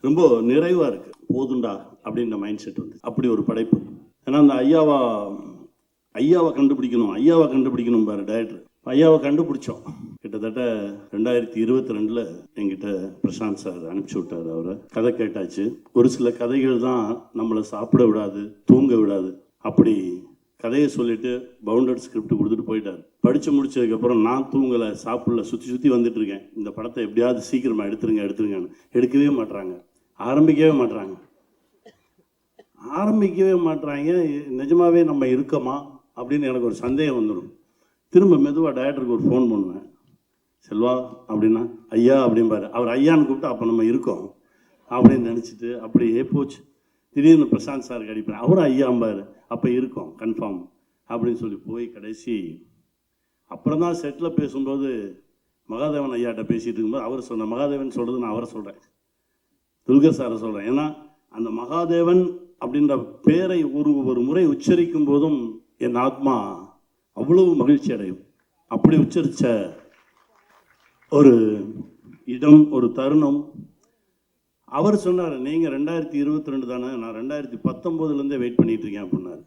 ரொம்ப நிறைவாக இருக்குது. போதுண்டா அப்படின்ற மைண்ட் செட் வந்து அப்படி ஒரு படைப்பு. ஏன்னா அந்த ஐயாவை கண்டுபிடிக்கணும் பாரு டைரக்டர். ஐயாவை கண்டுபிடிச்சோம். கிட்டத்தட்ட 2022 என்கிட்ட பிரசாந்த் சார் அனுப்பிச்சி விட்டார். அவரை கதை கேட்டாச்சு. ஒரு சில கதைகள் தான் நம்மளை சாப்பிட விடாது, தூங்க விடாது. அப்படி கதையை சொல்லிட்டு பவுண்டட் ஸ்கிரிப்ட் கொடுத்துட்டு போயிட்டார். படித்து முடிச்சதுக்கப்புறம் நான் தூங்கலை, சாப்பிடல, சுற்றி வந்துட்டு இருக்கேன். இந்த படத்தை எப்படியாவது சீக்கிரமாக எடுத்துருங்கன்னு. எடுக்கவே மாட்டுறாங்க, ஆரம்பிக்கவே மாட்டுறாங்க. நிஜமாவே நம்ம இருக்கோமா அப்படின்னு எனக்கு ஒரு சந்தேகம் வந்துடும். திரும்ப மெதுவாக டைரக்டருக்கு ஒரு ஃபோன் பண்ணுவேன். செல்வா அப்படின்னா ஐயா அப்படின்பாரு. அவர் ஐயான்னு கூப்பிட்டு அப்போ நம்ம இருக்கோம் அப்படின்னு நினச்சிட்டு அப்படியே போச்சு. திடீர்னு பிரசாந்த் சாருக்கு அடிப்பேன். அவரும் ஐயாம்பார். அப்போ இருக்கோம் கன்ஃபார்ம் அப்படின்னு சொல்லி போய் கடைசி அப்புறம் தான் செட்டில் பேசும்போது மகாதேவன் ஐயாட்ட பேசிகிட்டு இருக்கும்போது அவர் சொன்ன மகாதேவன் சொல்கிறது நான் அவரை சொல்கிறேன், துல்கர் சாரை சொல்கிறேன். ஏன்னா அந்த மகாதேவன் அப்படின்ற பேரை ஒரு முறை உச்சரிக்கும் போதும் என் ஆத்மா அவ்வளவு மகிழ்ச்சி அடையும். அப்படி உச்சரித்த ஒரு இடம், ஒரு தருணம். அவர் சொன்னார், நீங்கள் 2022 தானே, நான் 2019 வெயிட் பண்ணிட்டு இருக்கேன் அப்படின்னாரு.